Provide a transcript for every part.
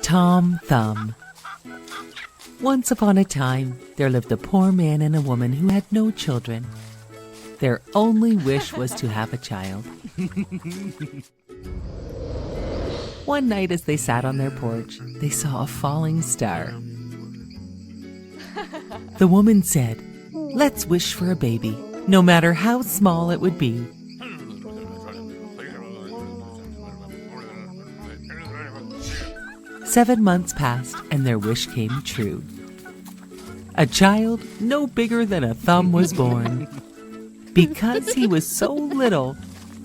Tom Thumb. Once upon a time, there lived a poor man and a woman who had no children. Their only wish was to have a child. One night as they sat on their porch, they saw a falling star. The woman said, "Let's wish for a baby, no matter how small it would be." Seven months passed and their wish came true. A child no bigger than a thumb was born. Because he was so little,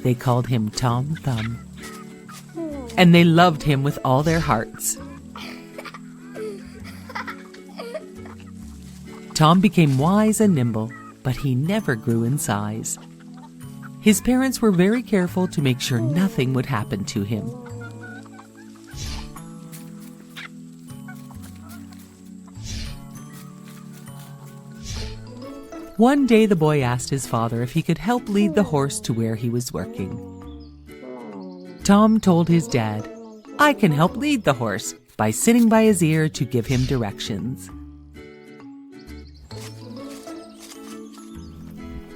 they called him Tom Thumb. And they loved him with all their hearts. Tom became wise and nimble, but he never grew in size. His parents were very careful to make sure nothing would happen to him. One day the boy asked his father if he could help lead the horse to where he was working. Tom told his dad, "I can help lead the horse by sitting by his ear to give him directions."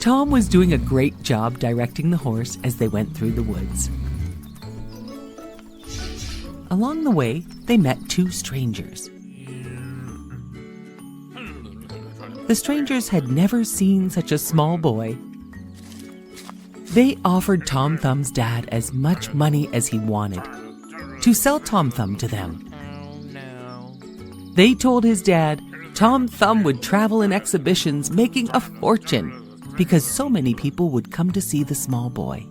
Tom was doing a great job directing the horse as they went through the woods. Along the way, they met two strangers. The strangers had never seen such a small boy. They offered Tom Thumb's dad as much money as he wanted to sell Tom Thumb to them. They told his dad Tom Thumb would travel in exhibitions making a fortune because so many people would come to see the small boy.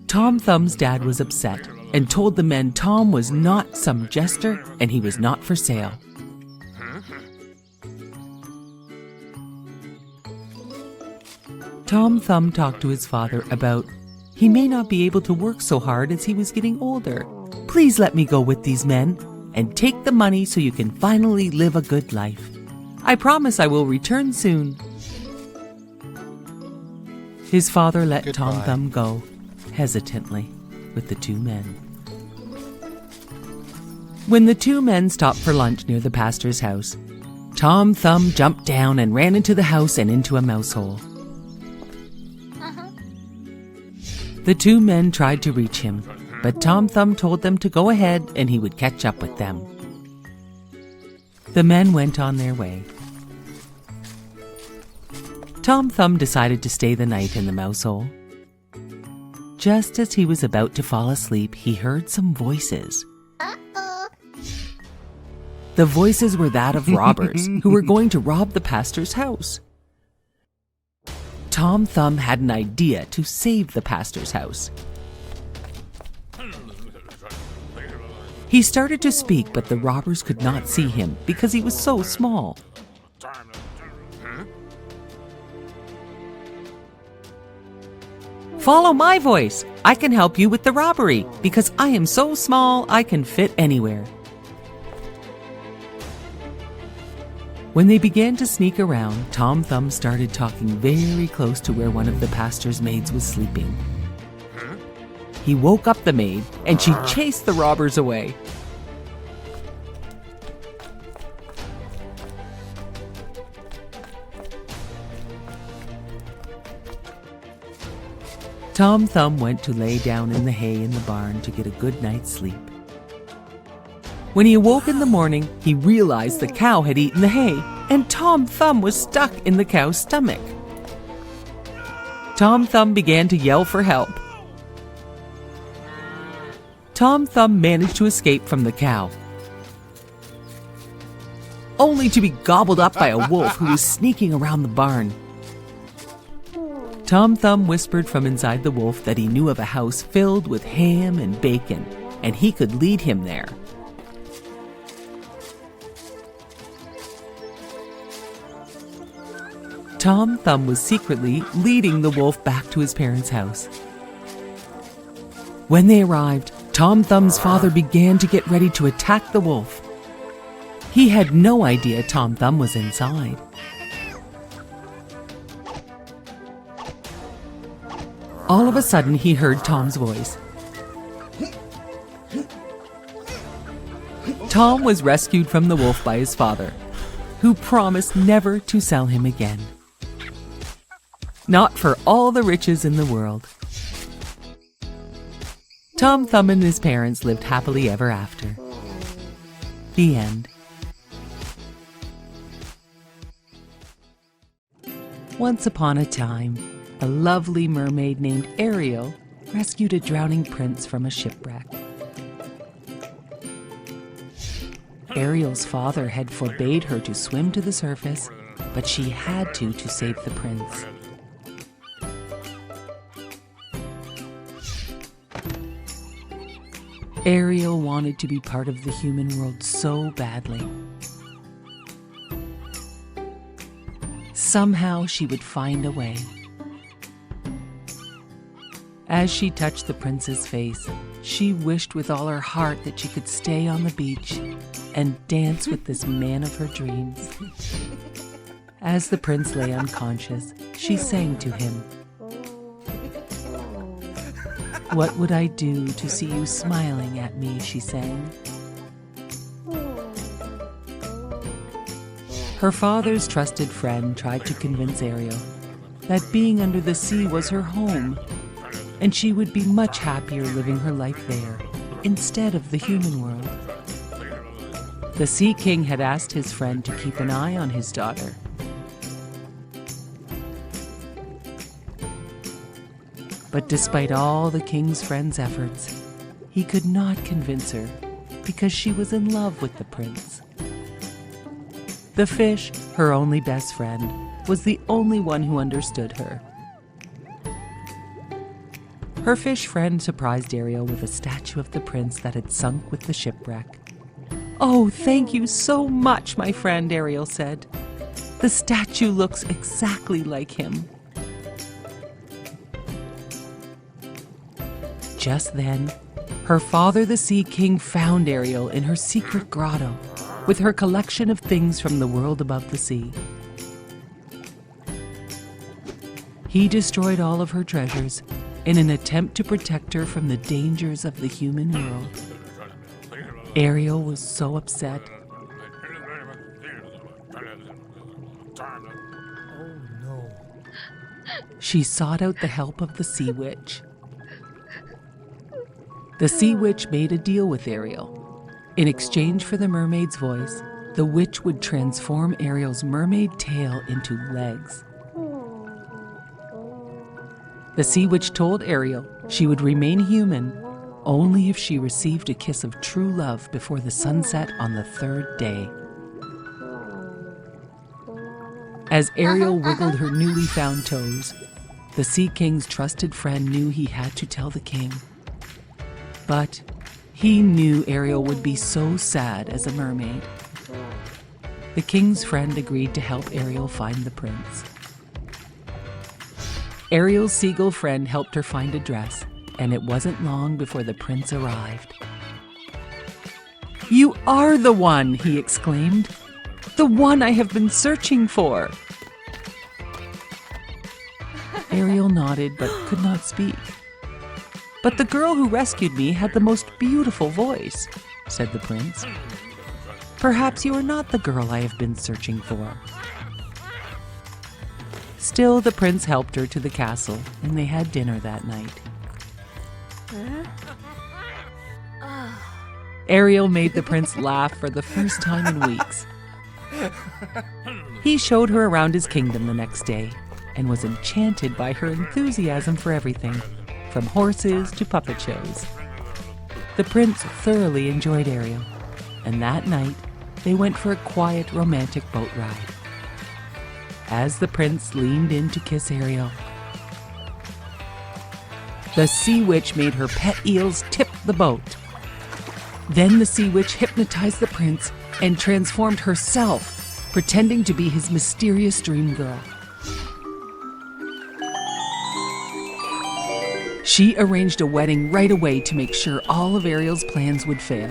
Tom Thumb's dad was upset and told the men Tom was not some jester and he was not for sale. Tom Thumb talked to his father about he may not be able to work so hard as he was getting older. Please let me go with these men and take the money so you can finally live a good life. I promise I will return soon. His father let Tom Thumb go, hesitantly, with the two men. When the two men stopped for lunch near the pastor's house, Tom Thumb jumped down and ran into the house and into a mouse hole. The two men tried to reach him, but Tom Thumb told them to go ahead and he would catch up with them. The men went on their way. Tom Thumb decided to stay the night in the mouse hole. Just as he was about to fall asleep, he heard some voices. The voices were that of robbers who were going to rob the pastor's house. Tom Thumb had an idea to save the pastor's house. He started to speak, but the robbers could not see him because he was so small. Follow my voice. I can help you with the robbery because I am so small I can fit anywhere. When they began to sneak around, Tom Thumb started talking very close to where one of the pastor's maids was sleeping. He woke up the maid and she chased the robbers away. Tom Thumb went to lay down in the hay in the barn to get a good night's sleep. When he awoke in the morning, he realized the cow had eaten the hay, and Tom Thumb was stuck in the cow's stomach. Tom Thumb began to yell for help. Tom Thumb managed to escape from the cow, only to be gobbled up by a wolf who was sneaking around the barn. Tom Thumb whispered from inside the wolf that he knew of a house filled with ham and bacon, and he could lead him there. Tom Thumb was secretly leading the wolf back to his parents' house. When they arrived, Tom Thumb's father began to get ready to attack the wolf. He had no idea Tom Thumb was inside. All of a sudden, he heard Tom's voice. Tom was rescued from the wolf by his father, who promised never to sell him again. Not for all the riches in the world. Tom Thumb and his parents lived happily ever after. The end. Once upon a time, a lovely mermaid named Ariel rescued a drowning prince from a shipwreck. Ariel's father had forbade her to swim to the surface, but she had to save the prince. Ariel wanted to be part of the human world so badly. Somehow she would find a way. As she touched the prince's face, she wished with all her heart that she could stay on the beach and dance with this man of her dreams. As the prince lay unconscious, she sang to him. "What would I do to see you smiling at me?" she sang. Her father's trusted friend tried to convince Ariel that being under the sea was her home, and she would be much happier living her life there instead of the human world. The Sea King had asked his friend to keep an eye on his daughter. But despite all the king's friend's efforts, he could not convince her because she was in love with the prince. The fish, her only best friend, was the only one who understood her. Her fish friend surprised Ariel with a statue of the prince that had sunk with the shipwreck. "Oh, thank you so much, my friend," Ariel said. "The statue looks exactly like him." Just then, her father, the Sea King, found Ariel in her secret grotto with her collection of things from the world above the sea. He destroyed all of her treasures in an attempt to protect her from the dangers of the human world. Ariel was so upset. Oh no. She sought out the help of the Sea Witch. The Sea Witch made a deal with Ariel. In exchange for the mermaid's voice, the witch would transform Ariel's mermaid tail into legs. The Sea Witch told Ariel she would remain human only if she received a kiss of true love before the sunset on the third day. As Ariel wiggled her newly found toes, the Sea King's trusted friend knew he had to tell the king. But he knew Ariel would be so sad as a mermaid. The king's friend agreed to help Ariel find the prince. Ariel's seagull friend helped her find a dress, and it wasn't long before the prince arrived. "You are the one!" he exclaimed. "The one I have been searching for!" Ariel nodded but could not speak. "But the girl who rescued me had the most beautiful voice," said the prince. "Perhaps you are not the girl I have been searching for." Still, the prince helped her to the castle, and they had dinner that night. Ariel made the prince laugh for the first time in weeks. He showed her around his kingdom the next day and was enchanted by her enthusiasm for everything, from horses to puppet shows. The prince thoroughly enjoyed Ariel, and that night they went for a quiet, romantic boat ride. As the prince leaned in to kiss Ariel, the Sea Witch made her pet eels tip the boat. Then the Sea Witch hypnotized the prince and transformed herself, pretending to be his mysterious dream girl. She arranged a wedding right away to make sure all of Ariel's plans would fail.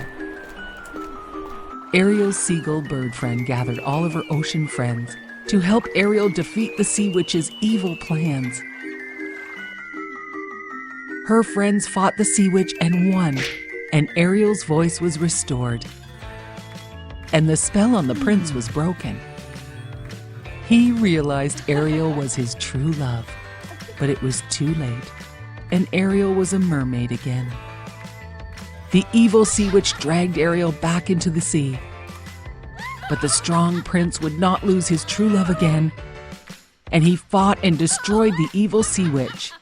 Ariel's seagull bird friend gathered all of her ocean friends to help Ariel defeat the Sea Witch's evil plans. Her friends fought the sea witch and won, and Ariel's voice was restored. And the spell on the prince was broken. He realized Ariel was his true love, but it was too late, and Ariel was a mermaid again. The evil sea witch dragged Ariel back into the sea, but the strong prince would not lose his true love again, and he fought and destroyed the evil sea witch.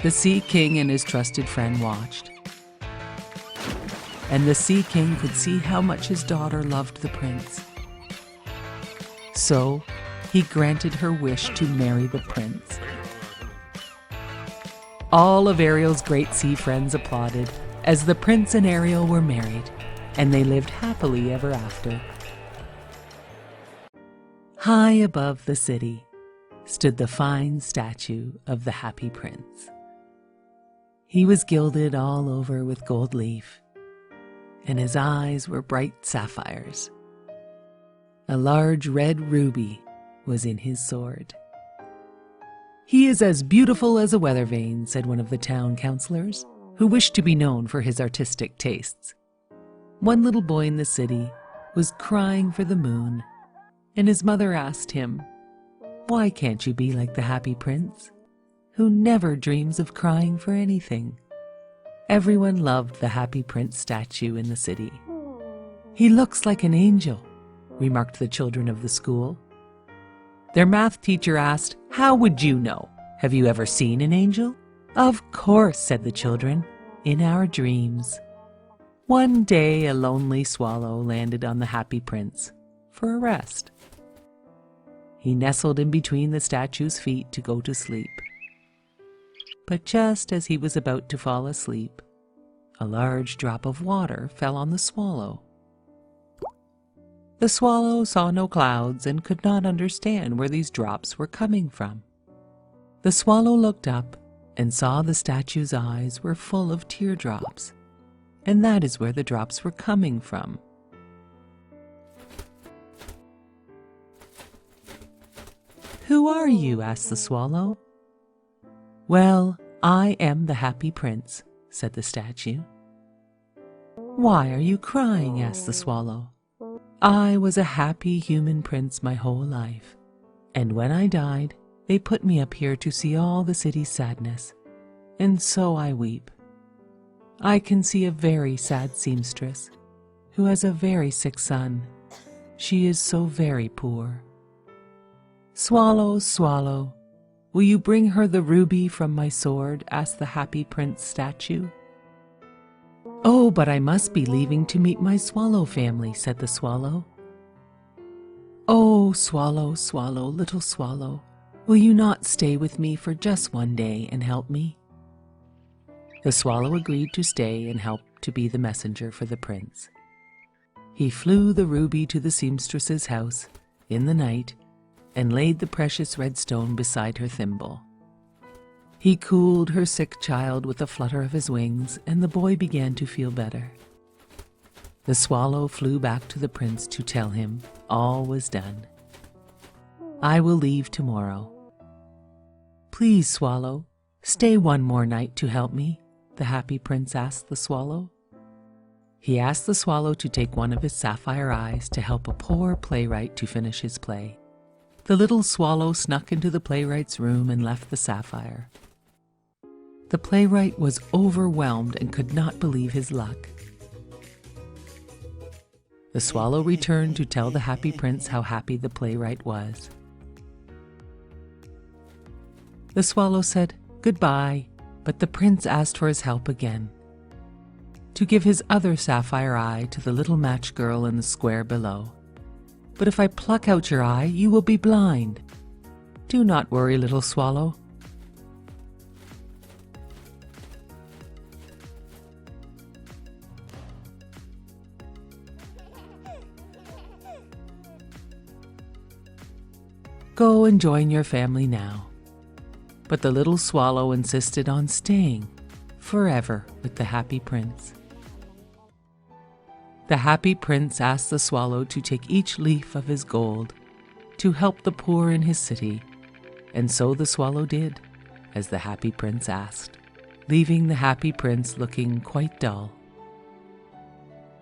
The Sea King and his trusted friend watched, and the Sea King could see how much his daughter loved the prince. So he granted her wish to marry the prince. All of Ariel's great sea friends applauded as the prince and Ariel were married, and they lived happily ever after. High above the city stood the fine statue of the happy prince. He was gilded all over with gold leaf, and his eyes were bright sapphires. A large red ruby was in his sword. "He is as beautiful as a weather vane," said one of the town councillors, who wished to be known for his artistic tastes. One little boy in the city was crying for the moon, and his mother asked him, "Why can't you be like the happy prince, who never dreams of crying for anything?" Everyone loved the happy prince statue in the city. "He looks like an angel," remarked the children of the school. Their math teacher asked, "How would you know? Have you ever seen an angel?" "Of course," said the children, "in our dreams." One day a lonely swallow landed on the happy prince for a rest. He nestled in between the statue's feet to go to sleep. But just as he was about to fall asleep, a large drop of water fell on the swallow. The swallow saw no clouds and could not understand where these drops were coming from. The swallow looked up and saw the statue's eyes were full of teardrops, and that is where the drops were coming from. "Who are you?" asked the swallow. "Well, I am the happy prince," said the statue. "Why are you crying?" asked the swallow. "I was a happy human prince my whole life, and when I died, they put me up here to see all the city's sadness, and so I weep. I can see a very sad seamstress, who has a very sick son. She is so very poor. Swallow, swallow, will you bring her the ruby from my sword?" asked the happy prince statue. "Oh, but I must be leaving to meet my swallow family," said the swallow. "Oh, swallow, swallow, little swallow, will you not stay with me for just one day and help me?" The swallow agreed to stay and help to be the messenger for the prince. He flew the ruby to the seamstress's house in the night and laid the precious red stone beside her thimble. He cooled her sick child with a flutter of his wings, and the boy began to feel better. The swallow flew back to the prince to tell him all was done. "I will leave tomorrow." "Please, swallow, stay one more night to help me," the happy prince asked the swallow. He asked the swallow to take one of his sapphire eyes to help a poor playwright to finish his play. The little swallow snuck into the playwright's room and left the sapphire. The playwright was overwhelmed and could not believe his luck. The swallow returned to tell the happy prince how happy the playwright was. The swallow said goodbye, but the prince asked for his help again, to give his other sapphire eye to the little match girl in the square below. "But if I pluck out your eye, you will be blind." "Do not worry, little swallow. Go and join your family now." But the little swallow insisted on staying forever with the happy prince. The happy prince asked the swallow to take each leaf of his gold to help the poor in his city, and so the swallow did, as the happy prince asked, leaving the happy prince looking quite dull.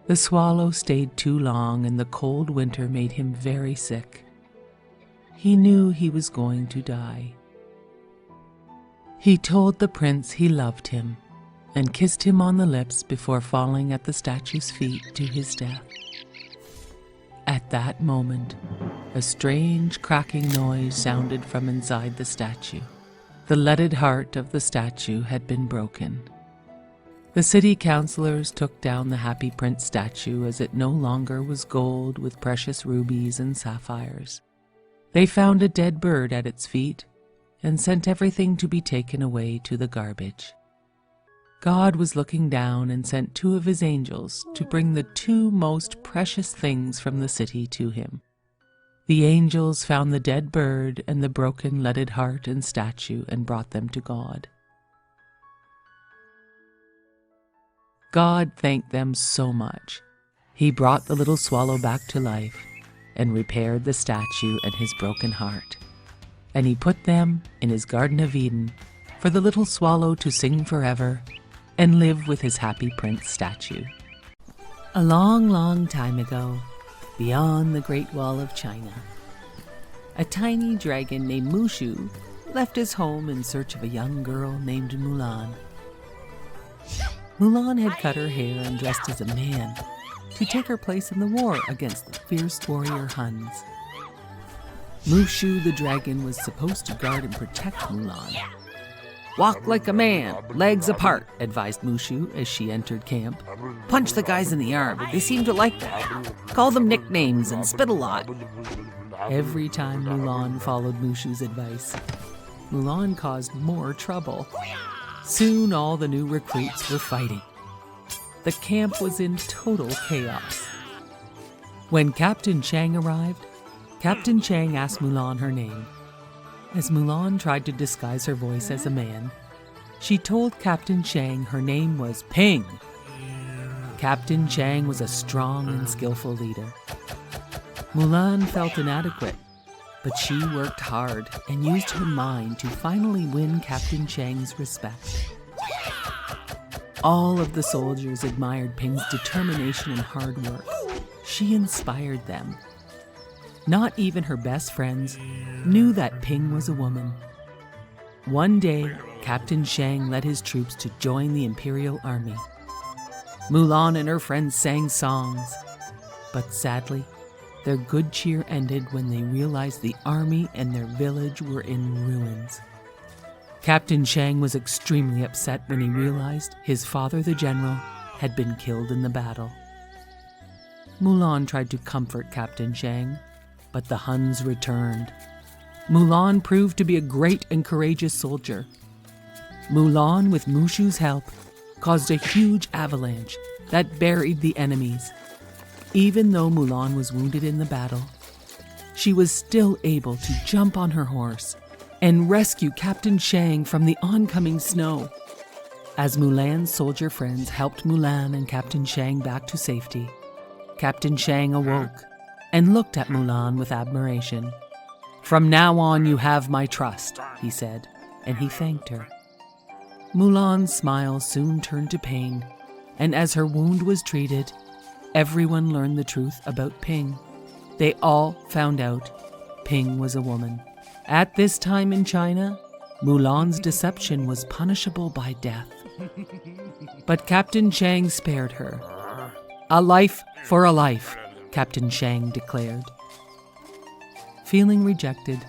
The swallow stayed too long, and the cold winter made him very sick. He knew he was going to die. He told the prince he loved him and kissed him on the lips before falling at the statue's feet to his death. At that moment, a strange cracking noise sounded from inside the statue. The leaded heart of the statue had been broken. The city councilors took down the Happy Prince statue as it no longer was gold with precious rubies and sapphires. They found a dead bird at its feet and sent everything to be taken away to the garbage. God was looking down and sent 2 of his angels to bring the 2 most precious things from the city to him. The angels found the dead bird and the broken leaded heart and statue and brought them to God. God thanked them so much. He brought the little swallow back to life and repaired the statue and his broken heart. And he put them in his Garden of Eden for the little swallow to sing forever and live with his Happy Prince statue. A long, long time ago, beyond the Great Wall of China, a tiny dragon named Mushu left his home in search of a young girl named Mulan. Mulan had cut her hair and dressed as a man to take her place in the war against the fierce warrior Huns. Mushu the dragon was supposed to guard and protect Mulan. "Walk like a man, legs apart," advised Mushu as she entered camp. "Punch the guys in the arm, they seem to like that. Call them nicknames and spit a lot." Every time Mulan followed Mushu's advice, Mulan caused more trouble. Soon all the new recruits were fighting. The camp was in total chaos. When Captain Chang arrived, Captain Chang asked Mulan her name. As Mulan tried to disguise her voice as a man, she told Captain Chang her name was Ping. Captain Chang was a strong and skillful leader. Mulan felt inadequate, but she worked hard and used her mind to finally win Captain Chang's respect. All of the soldiers admired Ping's determination and hard work. She inspired them. Not even her best friends knew that Ping was a woman. One day, Captain Chang led his troops to join the Imperial Army. Mulan and her friends sang songs, but sadly, their good cheer ended when they realized the army and their village were in ruins. Captain Chang was extremely upset when he realized his father, the general, had been killed in the battle. Mulan tried to comfort Captain Chang, but the Huns returned. Mulan proved to be a great and courageous soldier. Mulan, with Mushu's help, caused a huge avalanche that buried the enemies. Even though Mulan was wounded in the battle, she was still able to jump on her horse and rescue Captain Chang from the oncoming snow. As Mulan's soldier friends helped Mulan and Captain Chang back to safety, Captain Chang awoke and looked at Mulan with admiration. "From now on you have my trust," he said, and he thanked her. Mulan's smile soon turned to pain, and as her wound was treated, everyone learned the truth about Ping. They all found out Ping was a woman. At this time in China, Mulan's deception was punishable by death. But Captain Chang spared her. "A life for a life," Captain Chang declared. Feeling rejected,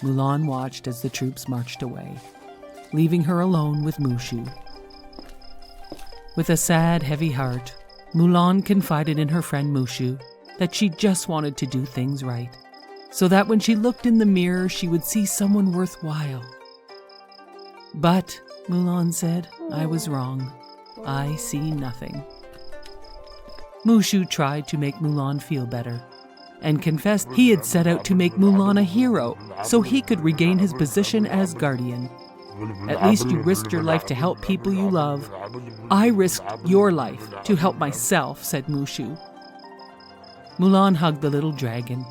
Mulan watched as the troops marched away, leaving her alone with Mushu. With a sad, heavy heart, Mulan confided in her friend Mushu that she just wanted to do things right, so that when she looked in the mirror, she would see someone worthwhile. "But," Mulan said, "I was wrong. I see nothing." Mushu tried to make Mulan feel better and confessed he had set out to make Mulan a hero so he could regain his position as guardian. "At least you risked your life to help people you love. I risked your life to help myself," said Mushu. Mulan hugged the little dragon.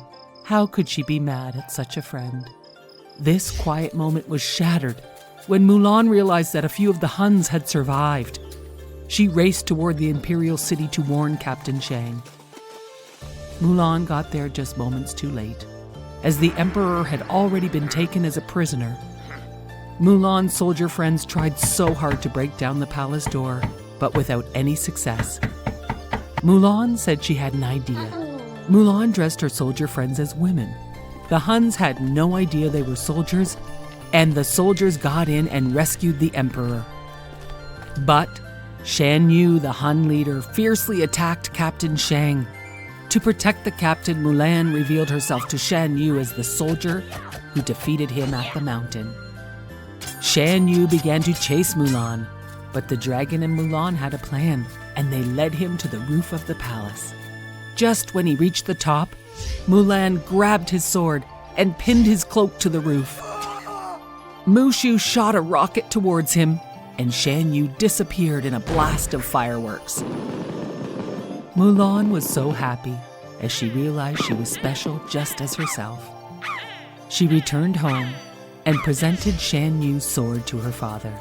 How could she be mad at such a friend? This quiet moment was shattered when Mulan realized that a few of the Huns had survived. She raced toward the imperial city to warn Captain Shang. Mulan got there just moments too late, as the emperor had already been taken as a prisoner. Mulan's soldier friends tried so hard to break down the palace door, but without any success. Mulan said she had an idea. Mulan dressed her soldier friends as women. The Huns had no idea they were soldiers, and the soldiers got in and rescued the emperor. But Shan Yu, the Hun leader, fiercely attacked Captain Shang. To protect the captain, Mulan revealed herself to Shan Yu as the soldier who defeated him at the mountain. Shan Yu began to chase Mulan, but the dragon and Mulan had a plan, and they led him to the roof of the palace. Just when he reached the top, Mulan grabbed his sword and pinned his cloak to the roof. Mushu shot a rocket towards him, and Shan Yu disappeared in a blast of fireworks. Mulan was so happy as she realized she was special just as herself. She returned home and presented Shan Yu's sword to her father.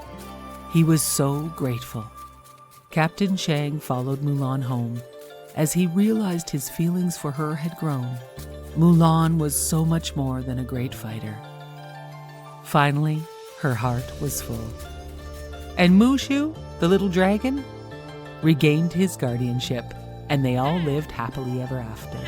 He was so grateful. Captain Shang followed Mulan home as he realized his feelings for her had grown. Mulan was so much more than a great fighter. Finally, her heart was full. And Mushu, the little dragon, regained his guardianship, and they all lived happily ever after.